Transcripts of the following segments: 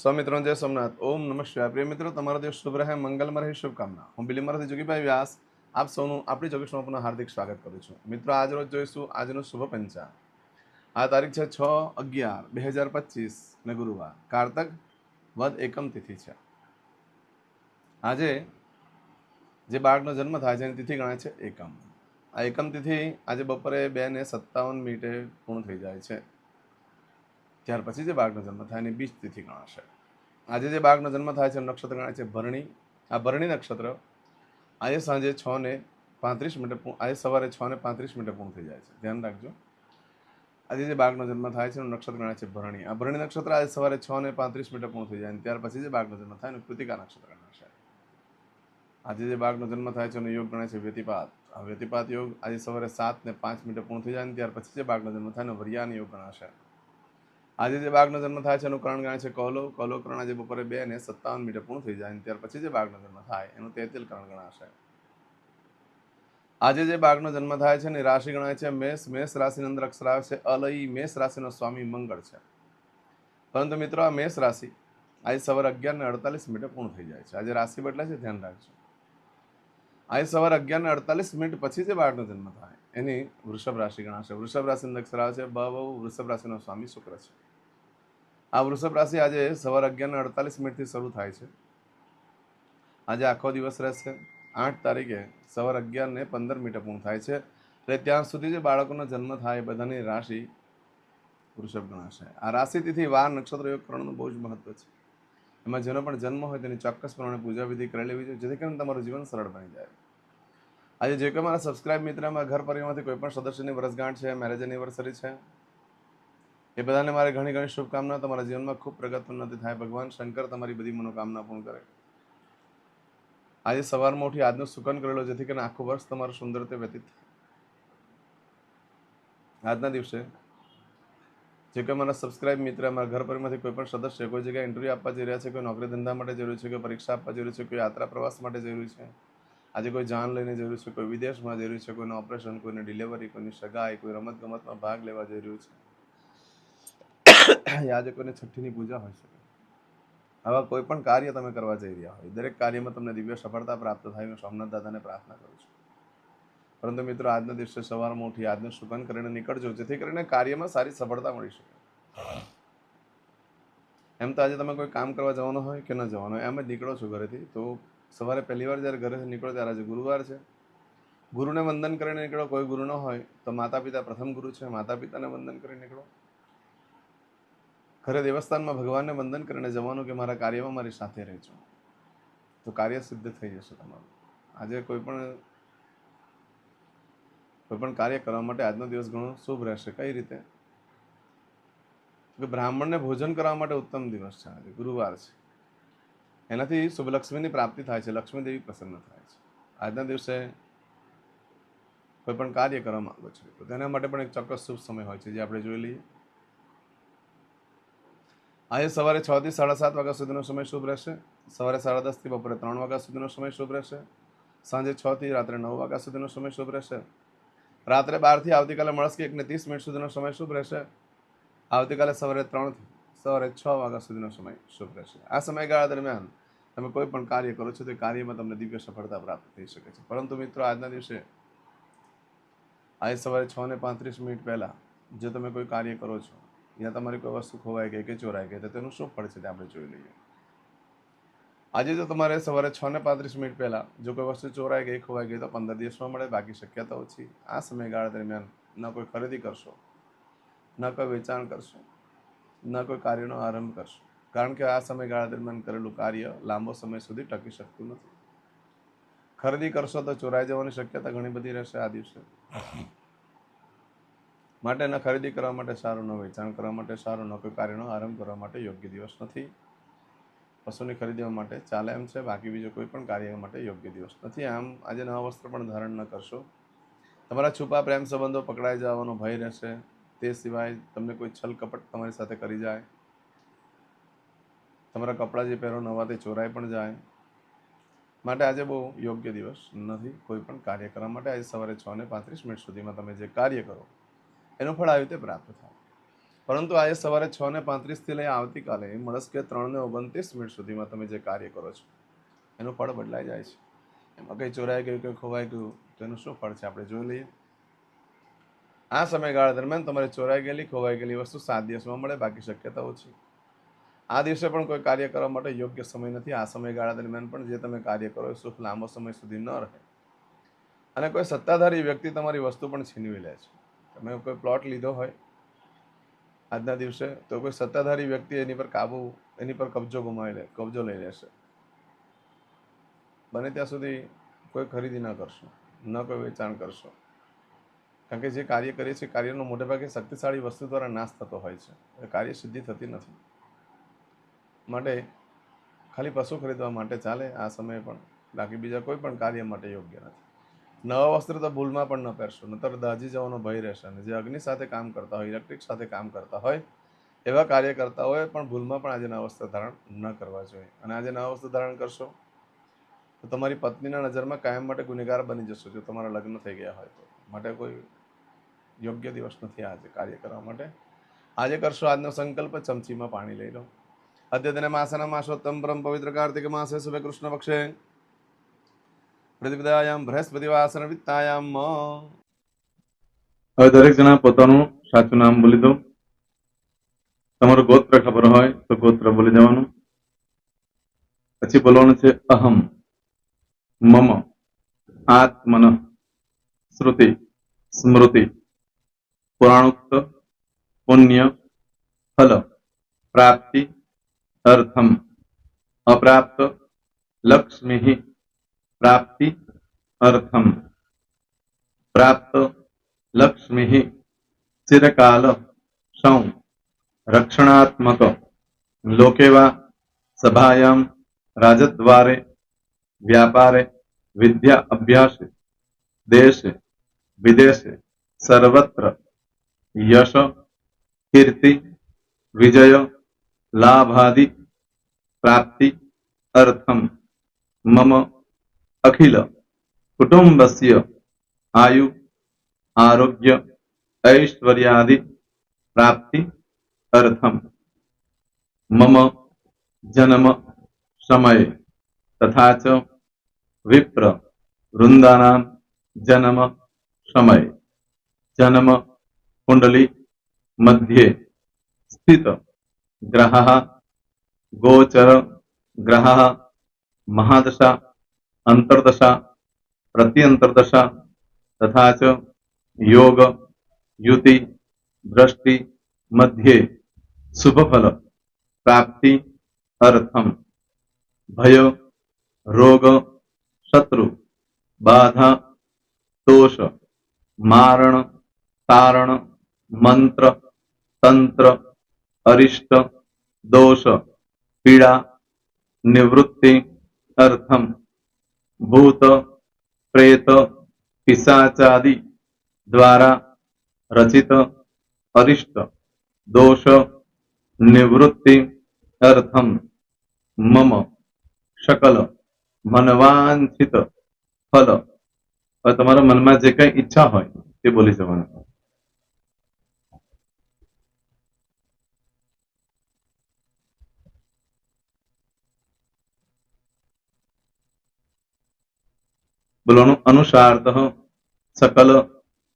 સ્વામિત્રો જય સોમનાથ. ઓમ નમઃ શિવાય. પ્રિય મિત્રો, તમારો દિવસ શુભ રહે, મંગલમય રહે. શુભકામના. હું બિલીમરાથી જોગીભાઈ વ્યાસ આપ સૌનું આપણી જોગેશમાં પુનઃ હાર્દિક સ્વાગત કરું છું. મિત્રો, આજ રોજ જોઈશું આજનું શુભ પંચાંગ. આ તારીખ છે 6/11/2025 ને ગુરુવાર, કારતક વદ એકમ તિથિ છે. આજે જે બાળકનો જન્મ થાય છે એની તિથિ ગણાય છે એકમ. આ એકમ તિથિ આજે બપોરે 2:57 પૂર્ણ થઈ જાય છે. ત્યાર પછી જે બાળકનો જન્મ થાય એની બીજ તિથિ ગણાશે. આજે જે બાળકનો જન્મ થાય છે નક્ષત્ર ગણાય છે ભરણી. આ ભરણી નક્ષત્ર આજે સાંજે 6:35 આજે સવારે 6:35 પૂર્ણ થઈ જાય છે. ધ્યાન રાખજો. આજે જે બાળકનો જન્મ થાય છે એનું નક્ષત્ર ગણાય છે ભરણી. આ ભરણી નક્ષત્ર આજે સવારે 6:35 પૂર્ણ થઈ જાય, ત્યાર પછી જે બાળકનો જન્મ થાય એનું કૃતિકા નક્ષત્ર ગણાશે. આજે જે બાળકનો જન્મ થાય છે એનો યોગ ગણાય છે વ્યતિપાત. આ વ્યતિપાત યોગ આજે સવારે 7:05 પૂર્ણ થઈ જાય, ત્યાર પછી જે બાળકનો જન્મ થાય એનો વર્યાન યોગ ગણાશે. આજે જે બાળકનો જન્મ થાય છે એનું કરણ ગણાય છે કૌલવ. કૌલવ કરણ આજે બપોરે 2:57 પૂર્ણ થઈ જાય, ત્યાર પછી જે બાળકનો જન્મ થાય એનું તેતિલ કરણ ગણાશે. આજે જે બાળકનો જન્મ થાય છે એની રાશિ ગણાય છે મેષ. મેષ રાશિની અંદર અક્ષર આવે છે અલઈ. મેષ રાશિનો સ્વામી મંગળ છે. પરંતુ મિત્રો, આ મેષ રાશિ આજે સવારે 11:48 પૂર્ણ થઈ જાય છે. આજે રાશિ બદલાય છે, ધ્યાન રાખજો. આજે સવારે 11:48 પછી જે બાળકનો જન્મ થાય એની વૃષભ રાશિ ગણાશે. વૃષભ રાશિનો અક્ષર આવે છે બ. વૃષભ રાશિનો સ્વામી શુક્ર છે. આ વૃષભ રાશિ આજે સવારે 11:48 શરૂ થાય છે. આજે આખો દિવસ રહેશે. 8 તારીખે સવારે 11:15 પૂર્ણ થાય છે. એટલે ત્યાં સુધી જે બાળકોનો જન્મ થાય બધાની રાશિ વૃષભ ગણાશે. આ રાશિ તિથિ વાર નક્ષત્ર યોગ કરણનું બહુ જ મહત્વ છે. એમાં જેનો પણ જન્મ હોય તેની ચોક્કસ પ્રમાણે પૂજા વિધિ કરી લેવી જોઈએ, જેથી કરીને તમારું જીવન સરળ બની જાય. આજે જે કોઈ મારા સબસ્ક્રાઇબ મિત્રમાં ઘર પરિવારમાંથી કોઈ પણ સદસ્યની વર્ષગાંઠ છે, મેરેજ એનિવર્સરી છે, એ બધાને મારે ઘણી ઘણી શુભકામના. તમારા જીવનમાં ખૂબ પ્રગતિ ઉન્નતિ થાય. ભગવાન શંકર તમારી બધી મનોકામના પૂર્ણ કરે. આજે સવારમાં ઉઠી આજનો સુકન કરેલો, જેથી કરીને આખું વર્ષ તમારું સુંદર રીતે વ્યતીત થાય. આજના દિવસે જે કોઈ મારા સબસ્ક્રાઇબ મિત્ર, અમારા ઘર પરિવારમાંથી કોઈ પણ સદસ્ય કોઈ જગ્યાએ ઇન્ટરવ્યૂ આપવા જઈ રહ્યા છે, કોઈ નોકરી ધંધા માટે જરૂરી છે, કોઈ પરીક્ષા આપવા જરૂરી છે, કોઈ યાત્રા પ્રવાસ માટે જરૂરી છે, આજે કોઈ જાન લઈને જરૂરી છે, કોઈ વિદેશમાં જરૂરી છે, કોઈનું ઓપરેશન, કોઈની ડિલિવરી, કોઈની સગાઈ, કોઈ રમત ગમતમાં ભાગ લેવા જઈ રહ્યું છે, આજે કોઈને છઠ્ઠીની પૂજા હોય છે. આવા કોઈ પણ કાર્ય તમે કરવા જઈ રહ્યા હોય, દરેક કાર્યમાં તમને દિવ્ય સફળતા પ્રાપ્ત થાય. હું સોમનાથ દાદાને પ્રાર્થના કરું છું. પરંતુ મિત્રો, આજના દિવસે સવારમાં ઉઠી આજનું સુકન કરીને નીકળજો, જેથી કરીને કાર્યમાં સારી સફળતા મળી શકે. એમ તો આજે તમે કોઈ કામ કરવા જવાનું હોય કે ન જવાનું હોય, એમ જ નીકળો છો ઘરેથી, તો સવારે પહેલી વાર જ્યારે ઘરેથી નીકળો ત્યારે આજે ગુરુવાર છે, ગુરુને વંદન કરીને નીકળો. કોઈ ગુરુ ન હોય તો માતા પિતા પ્રથમ ગુરુ છે, માતા પિતાને વંદન કરીને નીકળો. ઘરે દેવસ્થાનમાં ભગવાનને વંદન કરીને જવાનું કે મારા કાર્યમાં મારી સાથે રહેજો, તો કાર્ય સિદ્ધ થઈ જશે તમારું. આજે કોઈ પણ કાર્ય કરવા માટે આજનો દિવસ ઘણો શુભ રહેશે. કઈ રીતે? કે બ્રાહ્મણને ભોજન કરવા માટે ઉત્તમ દિવસ છે. આજે ગુરુવાર છે, એનાથી શુભ લક્ષ્મીની પ્રાપ્તિ થાય છે, લક્ષ્મી દેવી પ્રસન્ન થાય છે. આજના દિવસે કોઈ પણ કાર્ય કરવા માંગો છો તો તેના માટે પણ એક ચોક્કસ શુભ સમય હોય છે, જે આપણે જોઈ લઈએ. આજે સવારે 6 થી 7:30 વાગ્યા સુધીનો સમય શુભ રહેશે. સવારે 10:30 થી બપોરે 3 વાગ્યા સુધીનો સમય શુભ રહેશે. સાંજે 6 થી રાત્રે 9 વાગ્યા સુધીનો સમય શુભ રહેશે. રાત્રે 12 થી આવતીકાલે મળસ્કે 1:30 સુધીનો સમય શુભ રહેશે. આવતીકાલે સવારે 3 થી સવારે 6 વાગ્યા સુધીનો સમય શુભ રહેશે. આ સમયગાળા દરમિયાન તમે કોઈ પણ કાર્ય કરો છો તો કાર્યમાં તમને દિવ્ય સફળતા પ્રાપ્ત થઈ શકે છે. પરંતુ મિત્રો, આજના દિવસે આજે સવારે 6:35 પહેલાં જો તમે કોઈ કાર્ય કરો છો, યા તમારી કોઈ વસ્તુ ખોવાઈ ગઈ કે ચોરાઈ ગઈ, તો તેનું શું ફળ છે તે આપણે જોઈ લઈએ. આજે જો તમારે સવારે 6:35 પહેલાં જો કોઈ વસ્તુ ચોરાઈ ગઈ, ખોવાઈ ગઈ, તો 15 દિવસમાં મળે, બાકી શક્યતા ઓછી. આ સમયગાળા દરમિયાન ન કોઈ ખરીદી કરશો, ન કોઈ વેચાણ કરશો, ન કોઈ કાર્યનો આરંભ કરશો, કારણ કે આ સમયગાળા દરમિયાન કરેલું કાર્ય લાંબો સમય સુધી ટકી શકતું નથી. ખરીદી કરશો તો ચોરાઈ જવાની શક્યતા ઘણી બધી રહેશે આ દિવસે. માટે ન ખરીદી કરવા માટે સારું, ન વેચાણ કરવા માટે સારું, ન કોઈ કાર્યનો આરંભ કરવા માટે યોગ્ય દિવસ નથી. પશુની ખરીદવા માટે ચાલે એમ છે, બાકી બીજો કોઈ પણ કાર્ય માટે યોગ્ય દિવસ નથી. આમ આજે નવા વસ્ત્ર પણ ધારણ ન કરશો. તમારા છુપા પ્રેમ સંબંધો પકડાઈ જવાનો ભય રહેશે. તે સિવાય તમને કોઈ છલ કપટ તમારી સાથે કરી જાય, તમારા કપડાં જે પહેરો નવા તે ચોરાઈ પણ જાય. માટે આજે બહુ યોગ્ય દિવસ નથી કોઈ પણ કાર્ય કરવા માટે. આજે સવારે 6:35 સુધીમાં તમે જે કાર્ય કરો એનું ફળ આવી રીતે પ્રાપ્ત થાય. પરંતુ આજે સવારે 6:35 થી લઈ આવતીકાલે મળસ્કે 3:29 સુધીમાં તમે જે કાર્ય કરો છો એનું ફળ બદલાઈ જાય છે. એમાં કંઈ ચોરાઈ ગયું, કંઈ ખોવાઈ ગયું તો એનું શું ફળ છે આપણે જોઈ લઈએ. આ સમયગાળા દરમિયાન તમારે ચોરાઈ ગયેલી, ખોવાઈ ગયેલી વસ્તુ 7 દિવસમાં મળે, બાકી શક્યતા ઓછી. આ દિવસે પણ કોઈ કાર્ય કરવા માટે યોગ્ય સમય નથી. આ સમયગાળા દરમિયાન પણ જે તમે કાર્ય કરો એ સુખ લાંબો સમય સુધી ન રહે. અને કોઈ સત્તાધારી વ્યક્તિ તમારી વસ્તુ પણ છીનવી લે છે. તમે કોઈ પ્લોટ લીધો હોય આજના દિવસે તો કોઈ સત્તાધારી વ્યક્તિ એની પર કબજો લઈ લેશે. બને ત્યાં સુધી કોઈ ખરીદી ન કરશો, ન કોઈ વેચાણ કરશો, કારણ કે જે કાર્ય કરીએ છીએ કાર્યનો મોટે ભાગે શક્તિશાળી વસ્તુ દ્વારા નાશ થતો હોય છે. એ કાર્ય સિદ્ધિ થતી નથી. માટે ખાલી પશુ ખરીદવા માટે ચાલે આ સમયે પણ, બાકી બીજા કોઈ પણ કાર્ય માટે યોગ્ય નથી. નવા વસ્ત્ર તો ભૂલમાં પણ ન પહેરશો, નતર દાઝી જવાનો ભય રહેશે. અને જે અગ્નિ સાથે કામ કરતા હોય, ઇલેક્ટ્રિક સાથે કામ કરતા હોય, એવા કાર્ય કરતા હોય પણ ભૂલમાં પણ આજે નવા વસ્ત્ર ધારણ ન કરવા જોઈએ. અને આજે નવા વસ્ત્ર ધારણ કરશો તો તમારી પત્નીના નજરમાં કાયમ માટે ગુનેગાર બની જશો, જો તમારા લગ્ન થઈ ગયા હોય તો. માટે કોઈ યોગ્ય દિવસ નથી આજે કાર્ય કરવા માટે. આજે કરશો આજનો સંકલ્પ, ચમચીમાં પાણી લઈ લો. અદ્યતન માસના માસોત્તમ પરમ પવિત્ર કાર્તિક માસે શુભે કૃષ્ણ પક્ષે પ્રતિપદાયામ બૃહસ્પતિવાસન વિત્તાયામ. હવે દરેક જણા પોતાનું સાચું નામ બોલી દો. તમારું ગોત્ર ખબર હોય તો ગોત્ર બોલી દેવાનું. પછી બોલવાનું છે અહમ, મમ, આત્મન, શ્રુતિ, સ્મૃતિ, પુરાણોક્ત, પુણ્ય, ફલ, પ્રાપ્તિ, અર્થમ, અપ્રાપ્ત, લક્ષ્મી, પ્રાપ્તિ, અર્થમ, પ્રાપ્ત, લક્ષ્મી, ચિરકાલ, સૌ, રક્ષણાત્મક, લોકેવા, સભાયામ, રાજદ્વારે, વ્યાપારે, વિદ્યા અભ્યાસે, દેશે વિદેશે, સર્વત્ર, યશ, કીર્તિ, વિજય, લાભાદિ, પ્રાપ્તિ, અર્થમ, મમ, અખિલ કુટુંબસ્ય, આયુ, આરોગ્ય, ઐશ્વર્યાદિ, પ્રાપ્તિ, અર્થમ, મમ, જન્મ સમયે તથા ચ વિપ્ર વૃંદાનામ જન્મ સમયે જન્મ કુંડલી મધ્યે સ્થિત ગ્રહः ગોચર ગ્રહः મહાદશા અંતર્દશા પ્રત્યંતર્દશા તથા ચ યોગ યુતિ દ્રષ્ટિ મધ્યે શુભફલ પ્રાપ્તિ અર્થમ ભય રોગ શત્રુ બાધા દોષ મારણ તારણ મંત્ર તંત્ર અરિષ્ટ દોષ પીડા નિવૃત્તિ અર્થમ ભૂત પ્રેત પિશાચાદि દ્વારા રચિત અરિષ્ટ દોષ નિવૃત્તિ અર્થમ મમ શકલ મનવાંછિત ફલ. હવે તમારા મનમાં જે કઈ ઈચ્છા હોય તે બોલી જવાનું. બોલવાનું અનુસાર્થ સકલ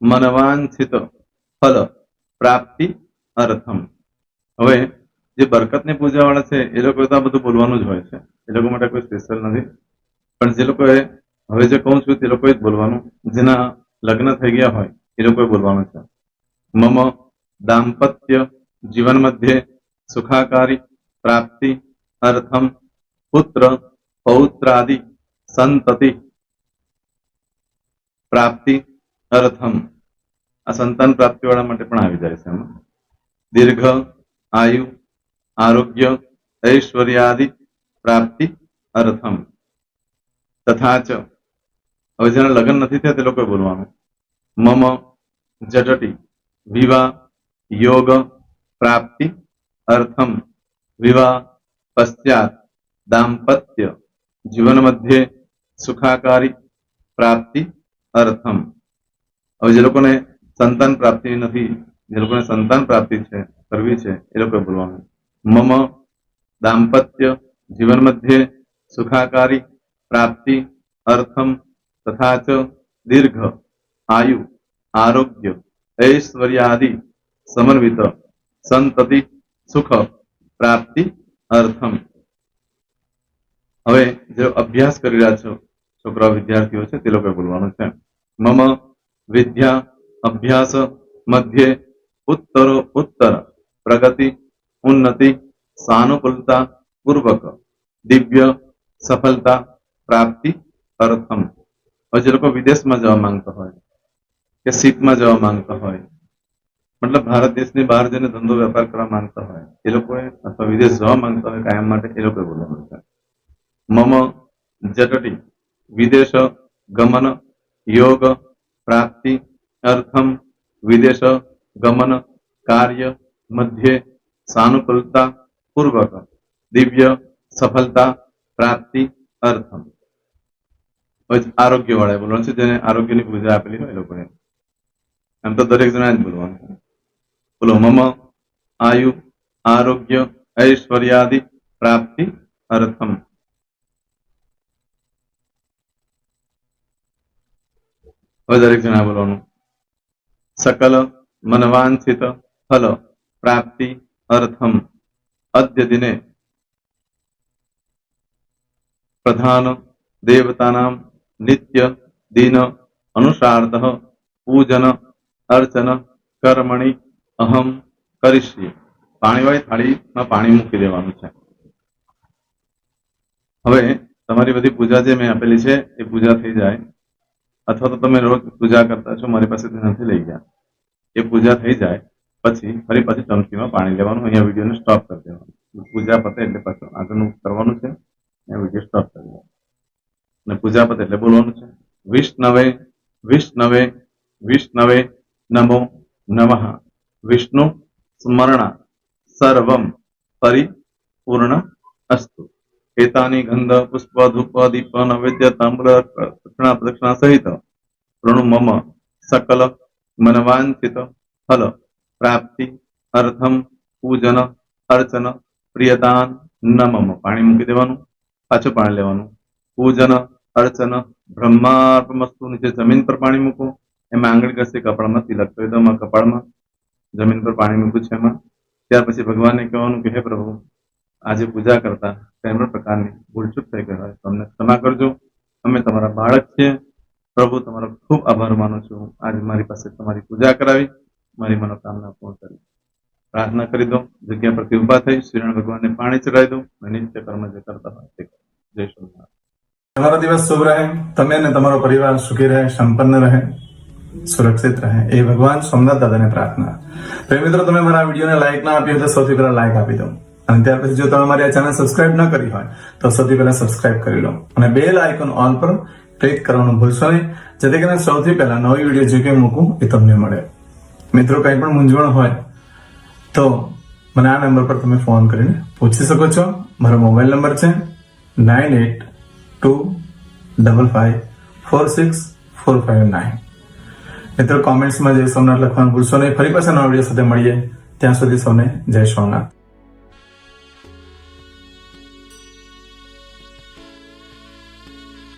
મનવાંછિત ફલ પ્રાપ્તિ અર્થમ. હવે જે બરકતની પૂજા વાળા છે એ લોકો તો આ બધું બોલવાનું જ હોય છે, એ લોકો માટે કોઈ સ્પેશિયલ નથી. પણ જે લોકોએ હવે જે કહું છું તે લોકોએ જ બોલવાનું. જેના લગ્ન થઈ ગયા હોય એ લોકોએ બોલવાનું છે. મમ દાંપત્ય જીવન મધ્યે સુખાકારી પ્રાપ્તિ અર્થમ પુત્ર પૌત્રાદિ સંતતિ પ્રાપ્તિ અર્થમ. આ સંતાન પ્રાપ્તિ વાળા માટે પણ આવી જાય છે એમાં. દીર્ઘ આયુ આરોગ્ય ઐશ્વર્યાદિ પ્રાપ્તિ અર્થમ તથા ચ. હવે જેના લગ્ન નથી થયા તે લોકોએ બોલવાનું. મમ જટટી વિવાહ યોગ પ્રાપ્તિ અર્થમ વિવાહ પશ્ચાત દાંપત્ય જીવન મધ્યે સુખાકારી પ્રાપ્તિ અર્થમ. હવે જે લોકોને સંતાન પ્રાપ્તિ નથી, જે લોકોને સંતાન પ્રાપ્તિ છે કરવી છે એ લોકોએ બોલવાનું. મમ દાંપત્ય જીવન મધ્યે સુખાકારી પ્રાપ્તિ અર્થમ તથા ચ દીર્ઘ આયુ આરોગ્ય ઐશ્વર્યાદિ સમન્વિત સંતતિ સુખ પ્રાપ્તિ અર્થમ. હવે જે અભ્યાસ કરી રહ્યા છો છોકરાઓ વિદ્યાર્થીઓ છે તે લોકોએ બોલવાનું છે. મમ વિદ્યા અભ્યાસ મધ્યે ઉત્તરો ઉત્તર પ્રગતિ ઉન્નતિ સાનુકૂલતા પૂર્વક દિવ્ય સફળતા પ્રાપ્તિ અર્થમ. હવે જે લોકો વિદેશમાં જવા માંગતા હોય કે શીખમાં જવા માંગતા હોય, મતલબ ભારત દેશની બહાર જઈને ધંધો વેપાર કરવા માંગતા હોય એ લોકોએ, અથવા વિદેશ જવા માંગતા હોય કાયમ માટે, એ લોકોએ બોલવાનું છે. મમ જટટી વિદેશ ગમન યોગ પ્રાપ્તિ અર્થમ વિદેશ ગમન કાર્ય મધ્યે સાનુકૂલતા પૂર્વક દિવ્ય સફળતા પ્રાપ્તિ અર્થમ. આરોગ્ય વાળા બોલવાનું છે, જેને આરોગ્યની પૂજા આપેલી હોય એ લોકોએ. એમ તો દરેક જણા જ બોલવાનું છે. બોલો. મમ આયુ આરોગ્ય ઐશ્વર્યાદિ પ્રાપ્તિ અર્થમ. હવે દરેક જણા બોલવાનું. સકલ મનવાંછિત ફલ પ્રાપ્તિ અર્થમ અદ્ય દિને પ્રધાન દેવતાનામ નિત્ય દિન અનુસાર્ધ પૂજન અર્ચન કર્મણિ અહમ કરીશ્યે. પાણીવાળી થાળીમાં પાણી મૂકી દેવાનું છે. હવે તમારી બધી પૂજા જે મેં આપેલી છે એ પૂજા થઈ જાય, અથવા તો તમે રોજ પૂજા કરતા છો, મારી પાસેથી નથી લઈ ગયા, એ પૂજા થઈ જાય પછી ફરી પાછી ચમચીમાં પાણી લેવાનું. અહીંયા વિડીયોને સ્ટોપ કરી દેવાનું. પૂજા પતે એટલે પાછું આગળનું કરવાનું છે. અહીંયા વિડીયો સ્ટોપ કરી દેવાનું અને પૂજા પતે એટલે બોલવાનું છે. વિષ્ણવે વિષ્ણવે વિષ્ણવે નમો નમઃ વિષ્ણુ સ્મરણા સર્વમ પરિપૂર્ણ અસ્તુ. એતાની ગંધ પુષ્પ ધૂપ દીપ નૈવેદ્ય તાંબૂલ પ્રદક્ષિણા સહિત પ્રણુ મમ સકલ મનવાંછિત ફલ પ્રાપ્તિ અર્થમ પૂજન અર્ચન પ્રિયદાન ન મમ. પાણી મૂકી દેવાનું, પાછું પાણી લેવાનું. પૂજન અર્ચન બ્રહ્માર્પણમસ્તુ. નીચે જમીન પર પાણી મૂકો, એમાં આંગળી ઘસી કપાળમાં તિલક કરી દો. કપાળમાં જમીન પર પાણી મૂક્યું છે એમાં. ત્યાર પછી ભગવાનને કહેવાનું કે હે પ્રભુ, આજે પૂજા કરતા કઈ પણ પ્રકારની ભૂલચૂક થઈ ગઈ હોય તો અમને ક્ષમા કરજો. અમે તમારા બાળક છીએ. પ્રભુ, તમારો ખૂબ આભાર માનું છું. આજે મારી પાસે તમારી પૂજા કરાવી, મારી મનોકામના પૂર્ણ કરી. પ્રાર્થના કરી દો. જગ્યા પરથી ઉભા થઈ શ્રીનારાયણ ભગવાનને પાણી ચડાવી દો અને નિત્ય કર્મ જે કરતા હોય તે કરો. જય સ્વામિનારાયણ. તમારો દિવસ શુભ રહે. તમે અને તમારો પરિવાર સુખી રહે, સંપન્ન રહે, સુરક્ષિત રહે, એ ભગવાન સોમનાથ દાદાને પ્રાર્થના. તો મિત્રો, તમે મારા વિડીયોને લાઈક ના આપી હોય તો સૌથી પહેલા લાઈક આપી દો. અને ત્યાર પછી જો તમે મારી આ ચેનલ સબસ્ક્રાઇબ ન કરી હોય તો સૌથી પહેલા સબસ્ક્રાઇબ કરી લો અને બેલ આઇકોન ઓલ પર ક્લિક કરવાનું ભૂલશો નહીં, જેથી કરીને સૌથી પહેલા નવી વિડીયો જે કંઈ મૂકું એ તમને મળે. મિત્રો, કંઈ પણ મૂંઝવણ હોય તો મને આ નંબર પર તમે ફોન કરીને પૂછી શકો છો. મારો મોબાઈલ નંબર છે 9825546459. મિત્રો, કોમેન્ટ્સમાં જય સોમનાથ લખવાનું ભૂલશો નહીં. ફરી પાછા નવા વિડીયો સાથે મળીએ. ત્યાં સુધી સૌને જય સોમનાથ.